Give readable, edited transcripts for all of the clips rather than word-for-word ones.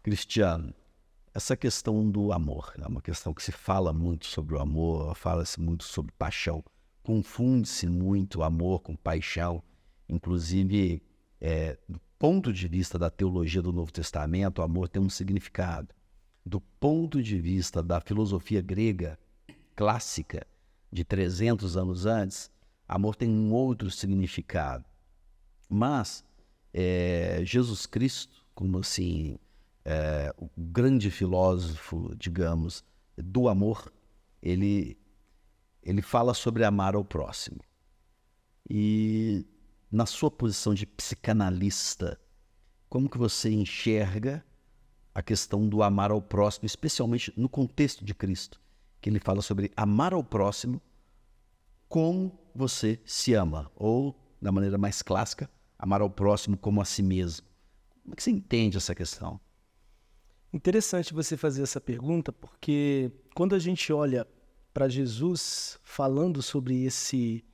Cristiano, essa questão do amor é uma questão que se fala muito sobre o amor, fala-se muito sobre paixão, confunde-se muito amor com paixão, inclusive, do ponto de vista da teologia do Novo Testamento, o amor tem um significado. Do ponto de vista da filosofia grega clássica, de 300 anos antes, amor tem um outro significado. Mas Jesus Cristo, como assim, o grande filósofo, digamos, do amor, ele fala sobre amar ao próximo. E na sua posição de psicanalista, como que você enxerga a questão do amar ao próximo, especialmente no contexto de Cristo, que ele fala sobre amar ao próximo como você se ama, ou, da maneira mais clássica, amar ao próximo como a si mesmo. Como é que você entende essa questão? Interessante você fazer essa pergunta, porque quando a gente olha para Jesus falando sobre esse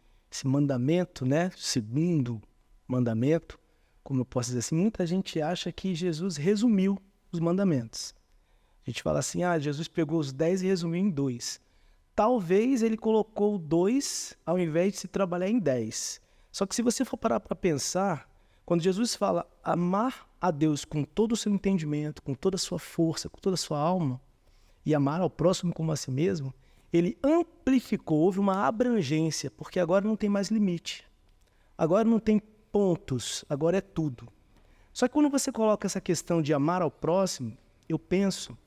mandamento, né? Segundo mandamento, como eu posso dizer assim, muita gente acha que Jesus resumiu os mandamentos. A gente fala assim, Jesus pegou os 10 e resumiu em 2. Talvez ele colocou 2 ao invés de se trabalhar em 10. Só que se você for parar para pensar, quando Jesus fala amar a Deus com todo o seu entendimento, com toda a sua força, com toda a sua alma, e amar ao próximo como a si mesmo, ele amplificou, houve uma abrangência, porque agora não tem mais limite. Agora não tem pontos, agora é tudo. Só que quando você coloca essa questão de amar ao próximo, eu penso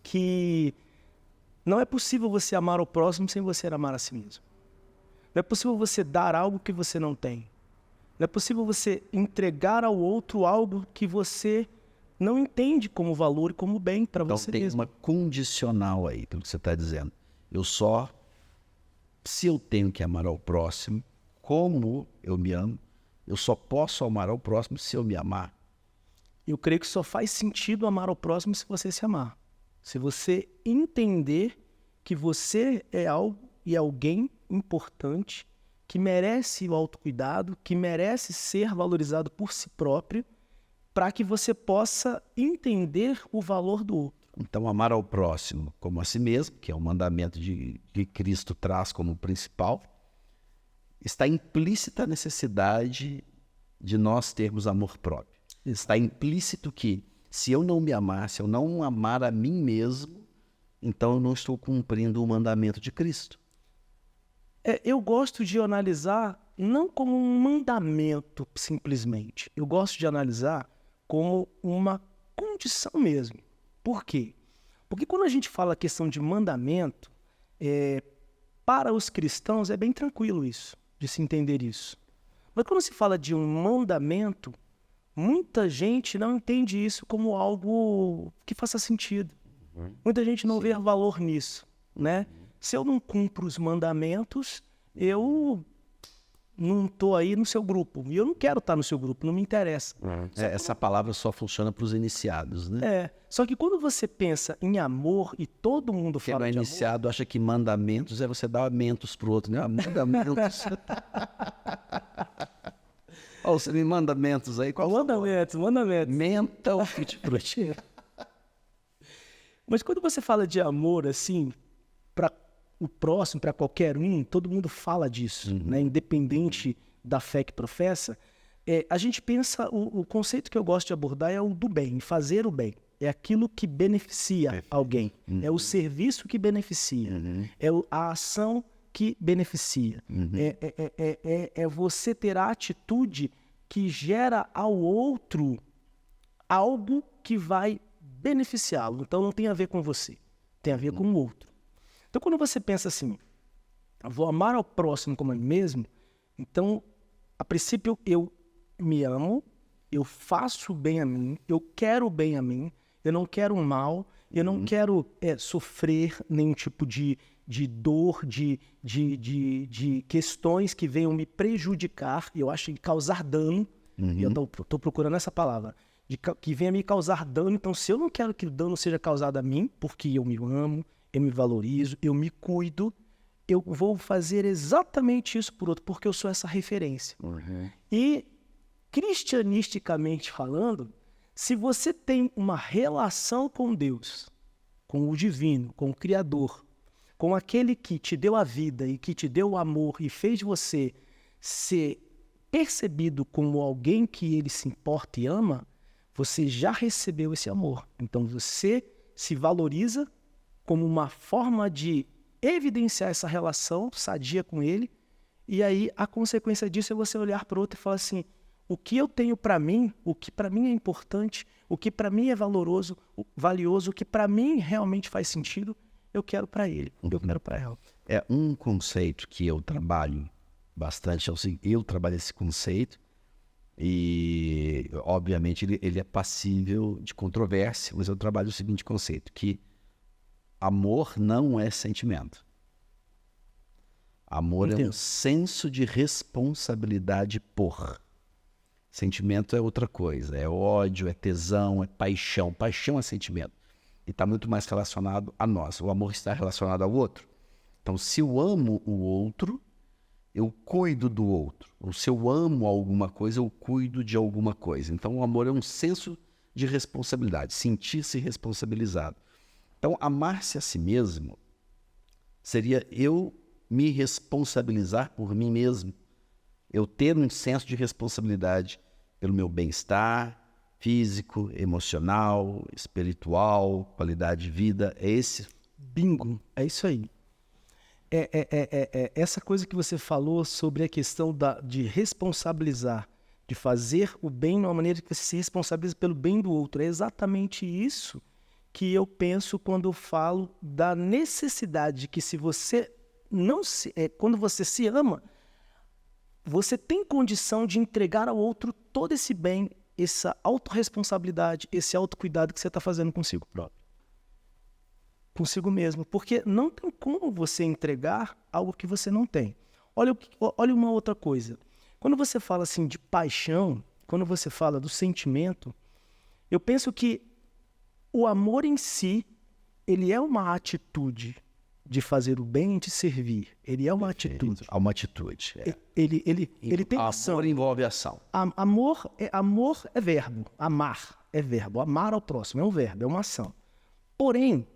que não é possível você amar ao próximo sem você amar a si mesmo. Não é possível você dar algo que você não tem. Não é possível você entregar ao outro algo que você não entende como valor e como bem para você mesmo. Então tem uma condicional aí, pelo que você está dizendo. Se eu tenho que amar ao próximo, como eu me amo, eu só posso amar ao próximo se eu me amar. Eu creio que só faz sentido amar ao próximo se você se amar. Se você entender que você é algo e alguém importante, que merece o autocuidado, que merece ser valorizado por si próprio, para que você possa entender o valor do outro. Então, amar ao próximo como a si mesmo, que é o mandamento que Cristo traz como principal, está implícita a necessidade de nós termos amor próprio. Está implícito que, se eu não me amar, se eu não amar a mim mesmo, então eu não estou cumprindo o mandamento de Cristo. Eu gosto de analisar não como um mandamento simplesmente. Eu gosto de analisar como uma condição mesmo. Por quê? Porque quando a gente fala a questão de mandamento, para os cristãos é bem tranquilo isso, de se entender isso. Mas quando se fala de um mandamento, muita gente não entende isso como algo que faça sentido. Muita gente não vê valor nisso, né? Se eu não cumpro os mandamentos, eu não estou aí no seu grupo. E eu não quero estar no seu grupo, não me interessa. Essa palavra só funciona para os iniciados, né? Só que quando você pensa em amor e todo mundo Quem não fala é de iniciado acha que mandamentos é você dar mentos para o outro, né? Mandamentos. Você me manda mentos aí? Qual mandamentos. Menta ou frutti? Mas quando você fala de amor, assim, para o próximo, para qualquer um, todo mundo fala disso, né? Independente da fé que professa, a gente pensa, o conceito que eu gosto de abordar é o do bem, fazer o bem. É aquilo que beneficia alguém, é o serviço que beneficia, é a ação que beneficia. É você ter a atitude que gera ao outro algo que vai beneficiá-lo. Então não tem a ver com você, tem a ver com o outro. Então quando você pensa assim, vou amar ao próximo como a mim mesmo, então a princípio eu me amo, eu faço bem a mim, eu quero bem a mim, eu não quero o mal, eu não quero sofrer nenhum tipo de dor, de questões que venham me prejudicar, eu acho que causar dano, e eu estou procurando essa palavra, que venha me causar dano. Então se eu não quero que o dano seja causado a mim, porque eu me amo, eu me valorizo, eu me cuido, eu vou fazer exatamente isso por outro, porque eu sou essa referência. E, cristianisticamente falando, Se você tem uma relação com Deus, com o divino, com o Criador, com aquele que te deu a vida e que te deu o amor e fez você ser percebido como alguém que ele se importa e ama, você já recebeu esse amor. Então você se valoriza como uma forma de evidenciar essa relação sadia com ele, e aí a consequência disso é você olhar para o outro e falar assim, o que eu tenho para mim, o que para mim é importante, o que para mim é valoroso, valioso, o que para mim realmente faz sentido, eu quero para ele, eu quero para ela. É um conceito que eu trabalho bastante, eu trabalho esse conceito e, obviamente, ele é passível de controvérsia, mas eu trabalho o seguinte conceito, que amor não é sentimento. Amor é um senso de responsabilidade por. Sentimento é outra coisa, é ódio, é tesão, é paixão. Paixão é sentimento. E está muito mais relacionado a nós. O amor está relacionado ao outro. Então, se eu amo o outro, eu cuido do outro. Ou se eu amo alguma coisa, eu cuido de alguma coisa. Então, o amor é um senso de responsabilidade, sentir-se responsabilizado. Então, amar-se a si mesmo seria eu me responsabilizar por mim mesmo. Eu ter um senso de responsabilidade pelo meu bem-estar físico, emocional, espiritual, qualidade de vida. É esse? Bingo, é isso aí. Essa coisa que você falou sobre a questão de responsabilizar, de fazer o bem de uma maneira que você se responsabiliza pelo bem do outro. É exatamente isso que eu penso quando eu falo da necessidade de que se você não se... quando você se ama, você tem condição de entregar ao outro todo esse bem, essa autorresponsabilidade, esse autocuidado que você está fazendo consigo próprio. Consigo mesmo. Porque não tem como você entregar algo que você não tem. Olha uma outra coisa. Quando você fala assim de paixão, quando você fala do sentimento, eu penso que o amor em si, ele é uma atitude de fazer o bem e de servir. Ele é uma atitude. É uma atitude. É. Ele tem ação. Amor envolve ação. Amor é verbo. Amar é verbo. Amar ao próximo é um verbo, é uma ação. Porém,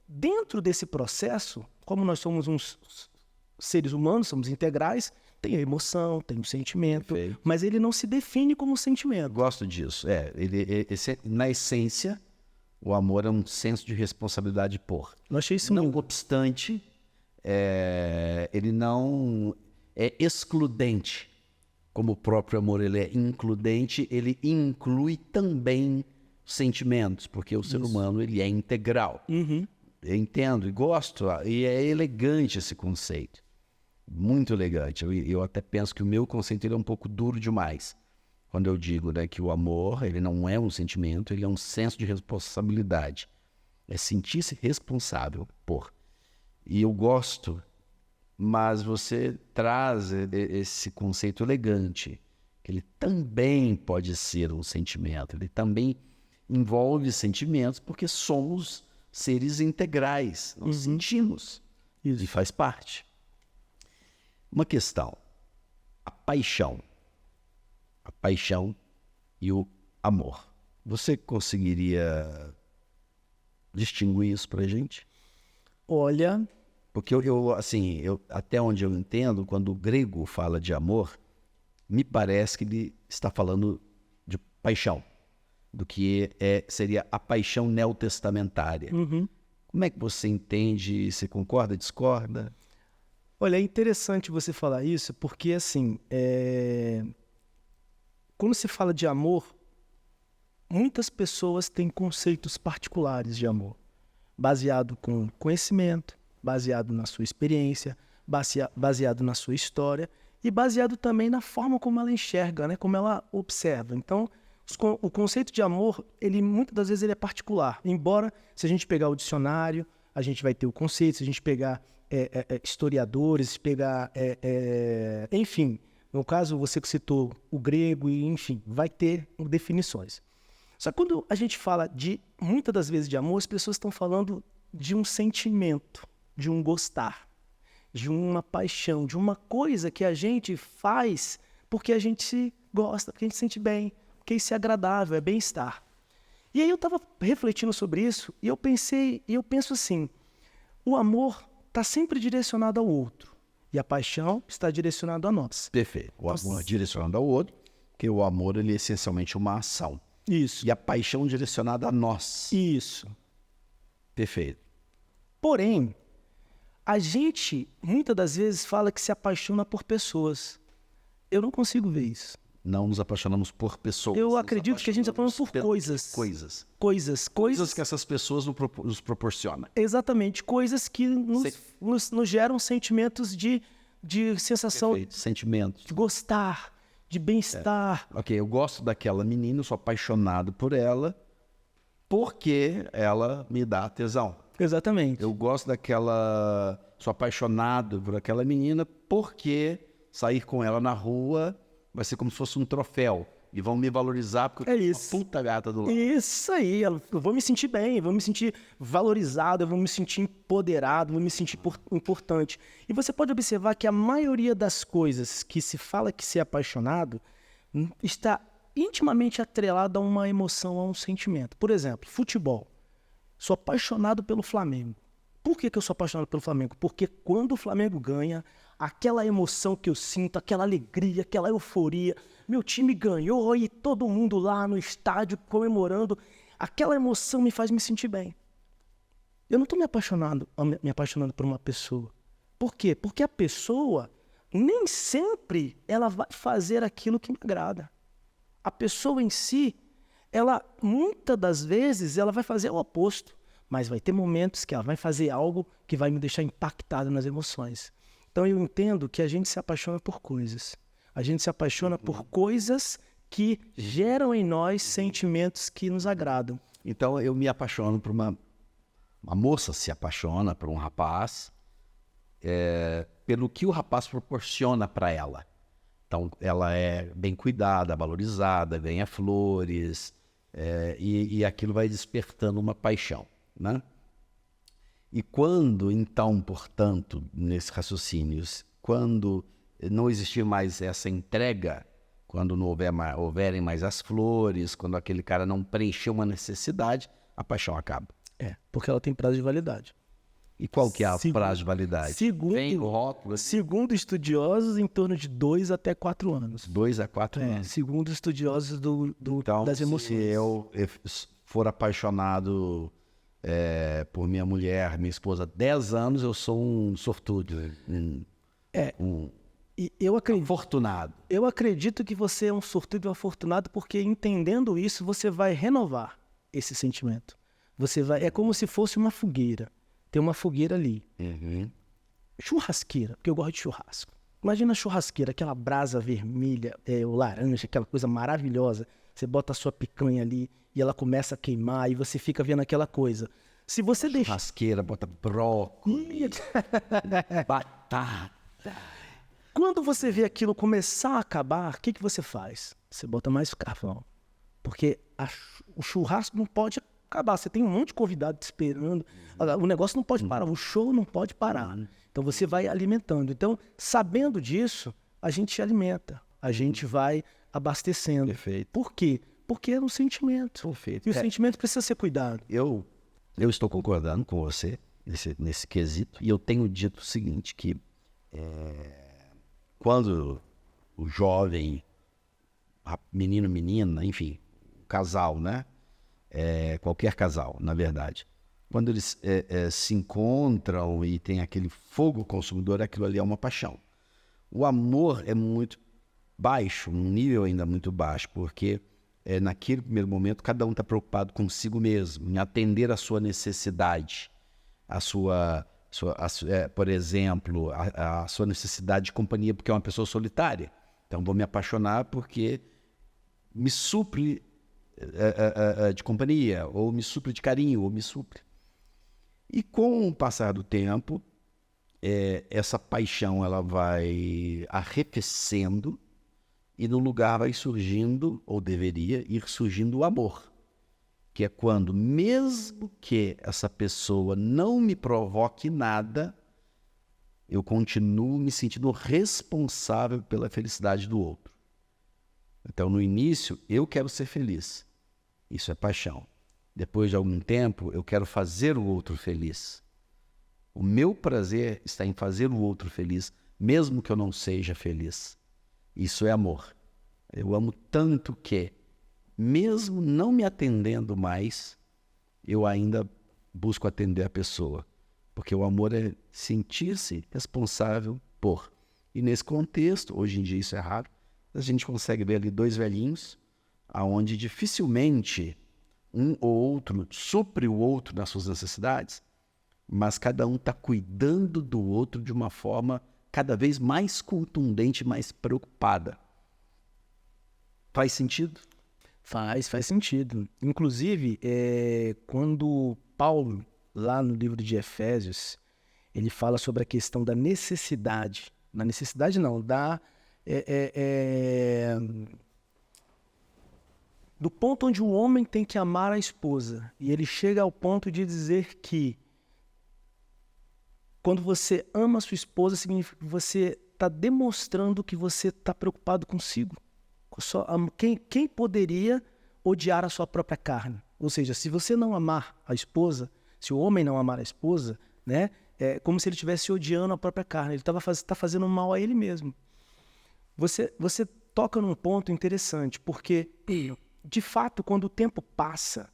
dentro desse processo, como nós somos uns seres humanos, somos integrais, tem a emoção, tem o sentimento, perfeito, mas ele não se define como sentimento. Gosto disso. Na essência, o amor é um senso de responsabilidade por. Eu achei isso não obstante, ele não é excludente. Como o próprio amor ele é includente, ele inclui também sentimentos, porque o ser humano ele é integral. Uhum. Eu entendo e gosto, e é elegante esse conceito. Muito elegante. Eu até penso que o meu conceito ele é um pouco duro demais. Quando eu digo, né, que o amor ele não é um sentimento, ele é um senso de responsabilidade. É sentir-se responsável por. E eu gosto, mas você traz esse conceito elegante, que ele também pode ser um sentimento, ele também envolve sentimentos, porque somos seres integrais, nós sentimos, isso, e faz parte. Uma questão, a paixão e o amor. Você conseguiria distinguir isso pra gente? Olha... Porque eu até onde eu entendo, quando o grego fala de amor, me parece que ele está falando de paixão, do que seria a paixão neotestamentária. Uhum. Como é que você entende? Você concorda, discorda? Olha, é interessante você falar isso, porque assim, quando se fala de amor, muitas pessoas têm conceitos particulares de amor, baseado com conhecimento, baseado na sua experiência, baseado na sua história e baseado também na forma como ela enxerga, né? Como ela observa. Então, o conceito de amor, muitas das vezes ele é particular. Embora, se a gente pegar o dicionário, a gente vai ter o conceito, se a gente pegar historiadores, pegar... enfim, no caso, você que citou o grego, e enfim, vai ter definições. Só que quando a gente fala muitas das vezes de amor, as pessoas estão falando de um sentimento, de um gostar, de uma paixão, de uma coisa que a gente faz porque a gente gosta, porque a gente se sente bem, porque isso é agradável, é bem-estar. E aí eu estava refletindo sobre isso e eu penso assim, o amor está sempre direcionado ao outro e a paixão está direcionada a nós. Perfeito. O amor direcionado ao outro, porque o amor ele é essencialmente uma ação. Isso. E a paixão direcionada a nós. Isso. Perfeito. Porém, a gente muitas das vezes fala que se apaixona por pessoas. Eu não consigo ver isso. Não nos apaixonamos por pessoas. Eu acredito que a gente se apaixona por coisas. Coisas que essas pessoas nos proporcionam. Exatamente. Coisas que nos geram sentimentos de sensação. Perfeito. Sentimentos. De gostar, de bem-estar. Ok, eu gosto daquela menina, eu sou apaixonado por ela, porque ela me dá tesão. Exatamente. Eu gosto daquela... Sou apaixonado por aquela menina, porque sair com ela na rua vai ser como se fosse um troféu. E vão me valorizar porque eu sou uma puta gata do lado. Isso aí. Eu vou me sentir bem, eu vou me sentir valorizado, eu vou me sentir empoderado, vou me sentir importante. E você pode observar que a maioria das coisas que se fala que ser apaixonado está intimamente atrelada a uma emoção, a um sentimento. Por exemplo, futebol. Sou apaixonado pelo Flamengo. Por que eu sou apaixonado pelo Flamengo? Porque quando o Flamengo ganha, aquela emoção que eu sinto, aquela alegria, aquela euforia, meu time ganhou e todo mundo lá no estádio comemorando, aquela emoção me faz me sentir bem. Eu não estou me apaixonando por uma pessoa. Por quê? Porque a pessoa nem sempre ela vai fazer aquilo que me agrada. A pessoa em si, ela muitas das vezes ela vai fazer o oposto, mas vai ter momentos que ela vai fazer algo que vai me deixar impactado nas emoções. Então eu entendo que a gente se apaixona por coisas. A gente se apaixona por coisas que geram em nós sentimentos que nos agradam. Então eu me apaixono por uma moça se apaixona por um rapaz pelo que o rapaz proporciona para ela. Então ela é bem cuidada, valorizada, ganha flores e aquilo vai despertando uma paixão, né? E quando, então, portanto, nesses raciocínios, quando não existir mais essa entrega, quando não houverem mais as flores, quando aquele cara não preencher uma necessidade, a paixão acaba. Porque ela tem prazo de validade. E qual que é a prazo de validade? Segundo estudiosos, em torno de 2 até 4 anos. 2 a 4 anos. Segundo estudiosos Então, das emoções. Se eu for apaixonado por minha mulher, minha esposa, 10 anos, eu sou um sortudo. E eu acredito, afortunado. Eu acredito que você é um sortudo e afortunado porque, entendendo isso, você vai renovar esse sentimento. É como se fosse uma fogueira. Tem uma fogueira ali. Uhum. Churrasqueira, porque eu gosto de churrasco. Imagina a churrasqueira, aquela brasa vermelha, o laranja, aquela coisa maravilhosa. Você bota a sua picanha ali e ela começa a queimar e você fica vendo aquela coisa. Se você deixar... Churrasqueira, bota brócolis, batata. Quando você vê aquilo começar a acabar, o que você faz? Você bota mais carvão. Porque o churrasco não pode acabar. Você tem um monte de convidado te esperando. O negócio não pode parar, o show não pode parar. Então você vai alimentando. Então, sabendo disso, a gente se alimenta. A gente vai abastecendo. Perfeito. Por quê? Porque é um sentimento. Perfeito. E o sentimento precisa ser cuidado. Eu estou concordando com você nesse quesito. E eu tenho dito o seguinte, que quando o jovem, menino, menina, enfim, casal, né? Qualquer casal, na verdade. Quando eles se encontram e tem aquele fogo consumidor, aquilo ali é uma paixão. O amor é muito baixo, um nível ainda muito baixo, porque naquele primeiro momento cada um está preocupado consigo mesmo, em atender a sua necessidade, por exemplo, a sua necessidade de companhia, porque é uma pessoa solitária. Então vou me apaixonar porque me supre de companhia, ou me supre de carinho, ou me supre. E com o passar do tempo, essa paixão ela vai arrefecendo e no lugar vai surgindo, ou deveria ir surgindo, o amor. Que é quando, mesmo que essa pessoa não me provoque nada, eu continuo me sentindo responsável pela felicidade do outro. Então, no início, eu quero ser feliz. Isso é paixão. Depois de algum tempo, eu quero fazer o outro feliz. O meu prazer está em fazer o outro feliz, mesmo que eu não seja feliz. Isso é amor. Eu amo tanto que, mesmo não me atendendo mais, eu ainda busco atender a pessoa. Porque o amor é sentir-se responsável por. E nesse contexto, hoje em dia isso é raro, a gente consegue ver ali dois velhinhos, aonde dificilmente um ou outro supre o outro nas suas necessidades, mas cada um está cuidando do outro de uma forma cada vez mais contundente, mais preocupada. Faz sentido? Faz sentido. Inclusive, quando Paulo, lá no livro de Efésios, ele fala sobre a questão da necessidade. Na necessidade não, do ponto onde o homem tem que amar a esposa. E ele chega ao ponto de dizer que quando você ama a sua esposa, significa que você está demonstrando que você está preocupado consigo. Quem poderia odiar a sua própria carne? Ou seja, se você não amar a esposa, se o homem não amar a esposa, né, é como se ele estivesse odiando a própria carne. Ele está fazendo mal a ele mesmo. Você toca num ponto interessante, porque, de fato, quando o tempo passa...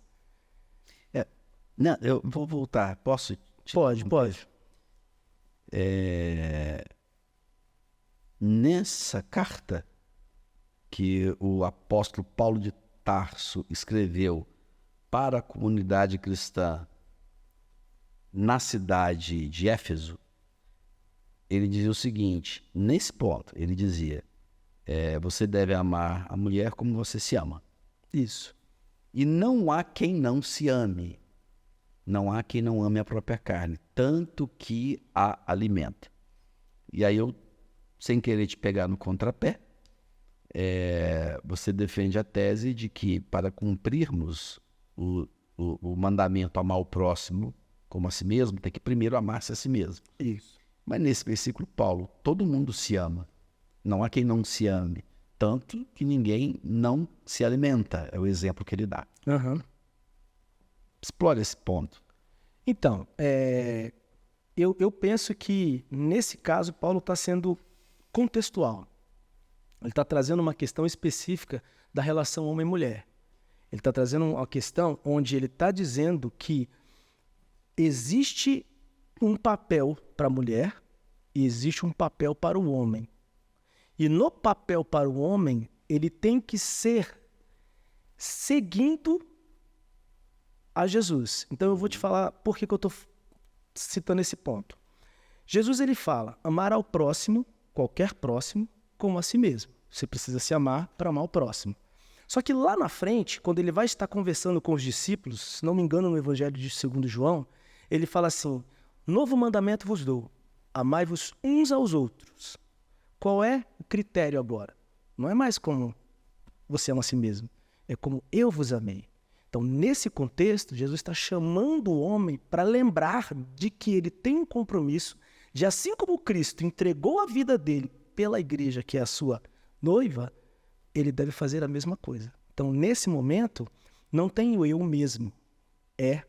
Não, eu vou voltar. Posso? Pode. Nessa carta que o apóstolo Paulo de Tarso escreveu para a comunidade cristã na cidade de Éfeso, ele dizia o seguinte, nesse ponto, ele dizia, você deve amar a mulher como você se ama. Isso. E não há quem não se ame. Não há quem não ame a própria carne, tanto que a alimenta. E aí eu, sem querer te pegar no contrapé, você defende a tese de que para cumprirmos o mandamento amar o próximo como a si mesmo, tem que primeiro amar-se a si mesmo. Isso. Mas nesse versículo, Paulo, todo mundo se ama. Não há quem não se ame. Tanto que ninguém não se alimenta. É o exemplo que ele dá. Uhum. Explore esse ponto. Então, eu penso que, nesse caso, Paulo está sendo contextual. Ele está trazendo uma questão específica da relação homem-mulher. Ele está trazendo uma questão onde ele está dizendo que existe um papel para a mulher e existe um papel para o homem. E no papel para o homem, ele tem que ser seguindo a Jesus. Então eu vou te falar por que eu estou citando esse ponto. Jesus ele fala, amar ao próximo, qualquer próximo, como a si mesmo. Você precisa se amar para amar o próximo. Só que lá na frente, quando ele vai estar conversando com os discípulos, se não me engano no Evangelho de 2 João, ele fala assim, novo mandamento vos dou, amai-vos uns aos outros. Qual é o critério agora? Não é mais como você ama a si mesmo, é como eu vos amei. Então, nesse contexto, Jesus está chamando o homem para lembrar de que ele tem um compromisso, de assim como Cristo entregou a vida dele pela igreja, que é a sua noiva, ele deve fazer a mesma coisa. Então, nesse momento, não tem o eu mesmo, é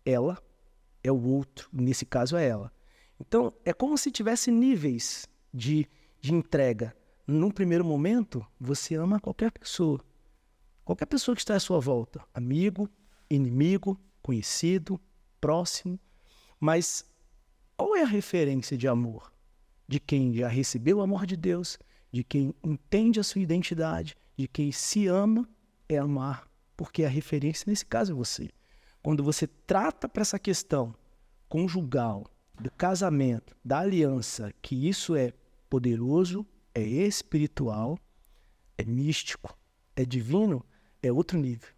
ela, é o outro, nesse caso é ela. Então, é como se tivesse níveis de entrega. Num primeiro momento, você ama qualquer pessoa que está à sua volta, amigo, inimigo, conhecido, próximo, mas qual é a referência de amor? De quem já recebeu o amor de Deus, de quem entende a sua identidade, de quem se ama, é amar, porque a referência nesse caso é você. Quando você trata para essa questão conjugal, do casamento, da aliança, que isso é poderoso, é espiritual, é místico, é divino, é outro nível.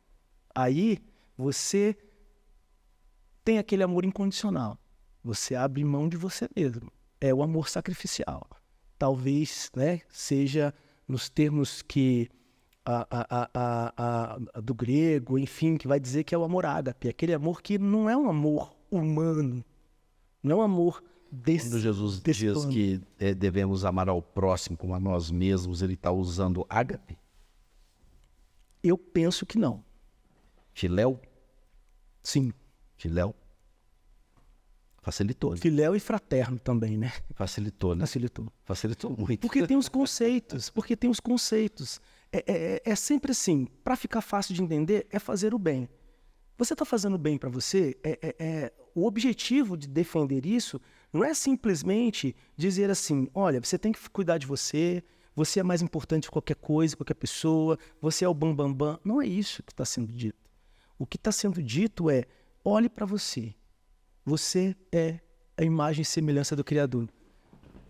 Aí você tem aquele amor incondicional. Você abre mão de você mesmo. É o amor sacrificial. Talvez, né, seja nos termos que do grego, enfim, que vai dizer que é o amor ágape. Aquele amor que não é um amor humano. Não é um amor desse Quando Jesus diz plano. que devemos amar ao próximo como a nós mesmos, ele está usando ágape? Eu penso que não. Filéu? Sim. Filéu. Facilitou, né? Filéu e fraterno também, né? Facilitou, né? Facilitou muito. Porque tem os conceitos. É sempre assim, para ficar fácil de entender, é fazer o bem. Você está fazendo bem para você, o objetivo de defender isso não é simplesmente dizer assim, olha, você tem que cuidar de você, você é mais importante que qualquer coisa, qualquer pessoa, você é o bam, bam, bam. Não é isso que está sendo dito. O que está sendo dito é, olhe para você. Você é a imagem e semelhança do Criador.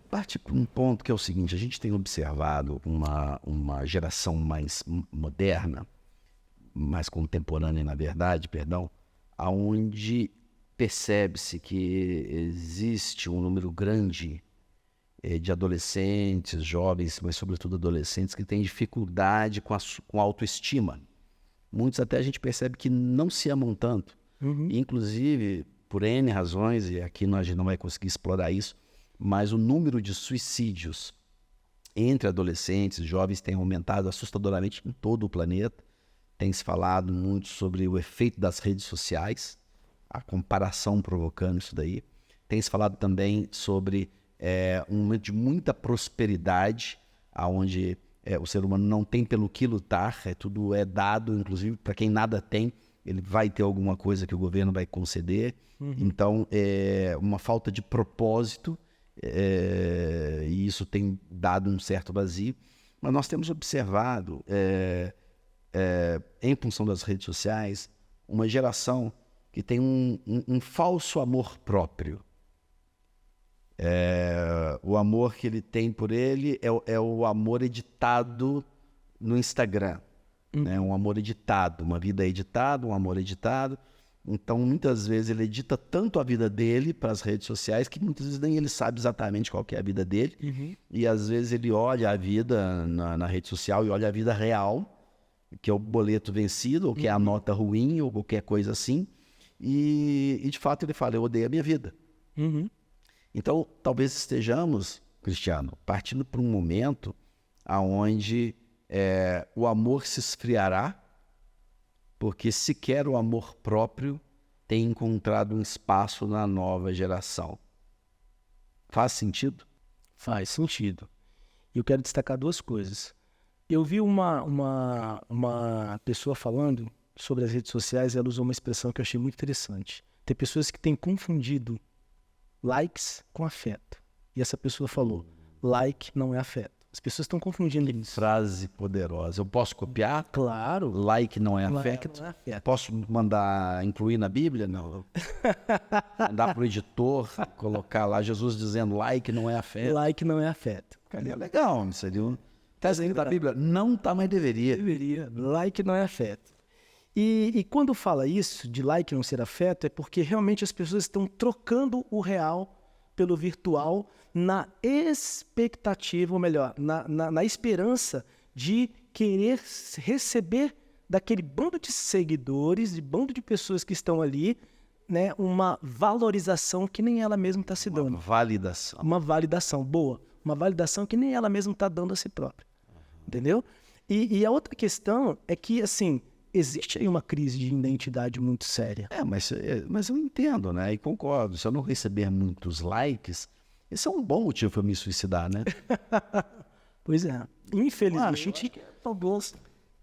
Parte para um ponto que é o seguinte, a gente tem observado uma geração mais moderna, mais contemporânea, na verdade, aonde percebe-se que existe um número grande de adolescentes, jovens, mas sobretudo adolescentes, que têm dificuldade com a autoestima. Muitos até a gente percebe que não se amam tanto. Inclusive, por N razões, e aqui a gente não vai conseguir explorar isso, mas o número de suicídios entre adolescentes e jovens tem aumentado assustadoramente em todo o planeta. Tem se falado muito sobre o efeito das redes sociais, a comparação provocando isso daí. Tem se falado também sobre um momento de muita prosperidade, onde o ser humano não tem pelo que lutar, tudo é dado, inclusive para quem nada tem, ele vai ter alguma coisa que o governo vai conceder. Então, uma falta de propósito, e isso tem dado um certo vazio. Mas nós temos observado, em função das redes sociais, uma geração que tem um falso amor próprio. O amor que ele tem por ele é o amor editado no Instagram. Né? Um amor editado, uma vida editada, um amor editado. Então, muitas vezes, ele edita tanto a vida dele para as redes sociais que muitas vezes nem ele sabe exatamente qual que é a vida dele. E, às vezes, ele olha a vida na rede social e olha a vida real, que é o boleto vencido, ou que é a nota ruim, ou qualquer coisa assim. E de fato, ele fala, eu odeio a minha vida. Então, talvez estejamos, Cristiano, partindo para um momento onde o amor se esfriará, porque sequer o amor próprio tem encontrado um espaço na nova geração. Faz sentido? Faz sentido. E eu quero destacar duas coisas. Eu vi uma pessoa falando sobre as redes sociais, ela usou uma expressão que eu achei muito interessante. Tem pessoas que têm confundido likes com afeto. E essa pessoa falou, like não é afeto. As pessoas estão confundindo isso. Frase poderosa. Eu posso copiar? Claro. Like não é Like afeto? não é afeto. Posso mandar incluir na Bíblia? Não. Mandar para o editor, colocar lá Jesus dizendo like não é afeto. Like não é afeto. É legal, seria tá dentro da Bíblia. Não tá, mas deveria. Deveria. Like não é afeto. E quando fala isso, de like não ser afeto, é porque realmente as pessoas estão trocando o real pelo virtual na expectativa, ou melhor, na esperança de querer receber daquele bando de seguidores, de bando de pessoas que estão ali, né, uma valorização que nem ela mesma está se dando. Uma validação. Uma validação boa. Uma validação que nem ela mesma está dando a si própria. Entendeu? E a outra questão é que, assim, existe aí uma crise de identidade muito séria. Mas eu entendo, né? E concordo. Se eu não receber muitos likes, esse é um bom motivo para eu me suicidar, né? Pois é. Infelizmente,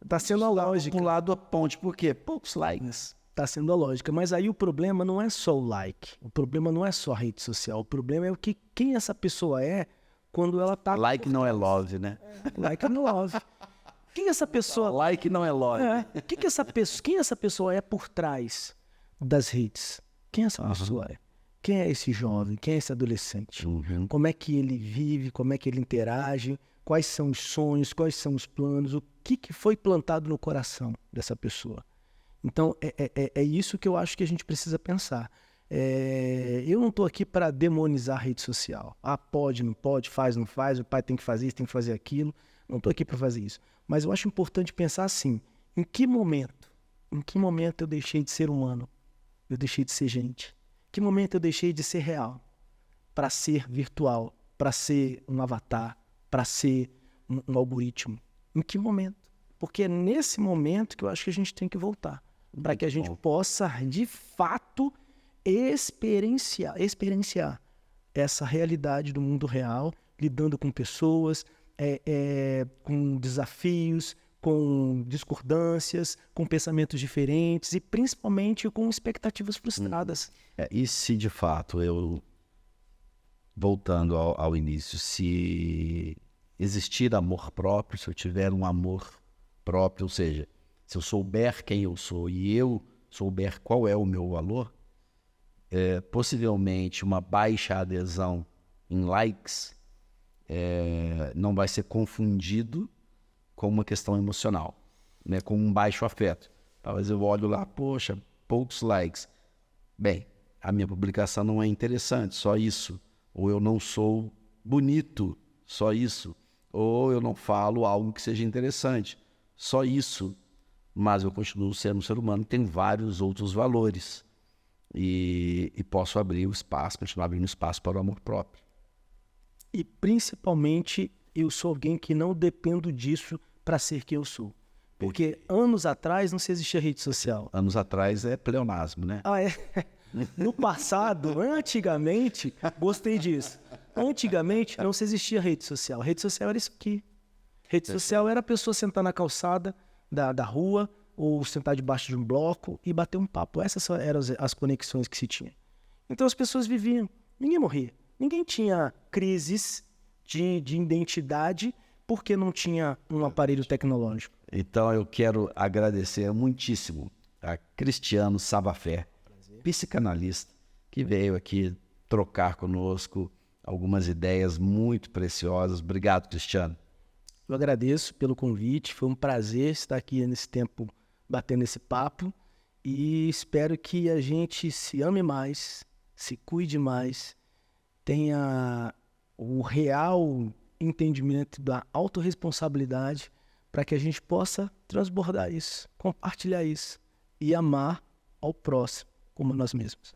está sendo a lógica. Um lado a ponte. Por quê? Poucos likes. Está sendo a lógica. Mas aí o problema não é só o like. O problema não é só a rede social. O problema é quem essa pessoa é quando ela está... Like não é love, né? Like não é love. Quem essa pessoa... Like não é love. Quem essa pessoa é por trás das redes? Quem essa pessoa é? Quem é esse jovem? Quem é esse adolescente? Como é que ele vive? Como é que ele interage? Quais são os sonhos? Quais são os planos? O que foi plantado no coração dessa pessoa? Então, é isso que eu acho que a gente precisa pensar. Eu não estou aqui para demonizar a rede social. Pode, não pode, faz, não faz, o pai tem que fazer isso, tem que fazer aquilo. Não estou aqui para fazer isso. Mas eu acho importante pensar assim, em que momento eu deixei de ser humano? Eu deixei de ser gente? Em que momento eu deixei de ser real? Para ser virtual, para ser um avatar, para ser um algoritmo? Em que momento? Porque é nesse momento que eu acho que a gente tem que voltar. para que a gente possa, de fato, experienciar essa realidade do mundo real, lidando com pessoas, com desafios, com discordâncias, com pensamentos diferentes e principalmente com expectativas frustradas. E se de fato voltando ao início, se existir amor próprio, se eu tiver um amor próprio, ou seja, se eu souber quem eu sou e eu souber qual é o meu valor, possivelmente uma baixa adesão em likes não vai ser confundido com uma questão emocional, né? Com um baixo afeto. Talvez eu olho lá, poxa, poucos likes. Bem, a minha publicação não é interessante, só isso. Ou eu não sou bonito, só isso. Ou eu não falo algo que seja interessante, só isso. Mas eu continuo sendo um ser humano que tem vários outros valores. E posso abrir o espaço, continuar abrindo espaço para o amor próprio. E principalmente, eu sou alguém que não dependo disso para ser quem eu sou. Porque anos atrás não se existia rede social. Anos atrás é pleonasmo, né? No passado, antigamente, gostei disso. Antigamente não se existia rede social. Rede social era isso aqui. Rede social era a pessoa sentar na calçada da rua ou sentar debaixo de um bloco e bater um papo. Essas eram as conexões que se tinha. Então as pessoas viviam. Ninguém morria. Ninguém tinha crises de identidade porque não tinha um aparelho tecnológico. Então eu quero agradecer muitíssimo a Cristiano Sabafé, psicanalista, que veio aqui trocar conosco algumas ideias muito preciosas. Obrigado, Cristiano. Eu agradeço pelo convite, foi um prazer estar aqui nesse tempo batendo esse papo e espero que a gente se ame mais, se cuide mais, tenha o real entendimento da autorresponsabilidade para que a gente possa transbordar isso, compartilhar isso e amar ao próximo como a nós mesmos.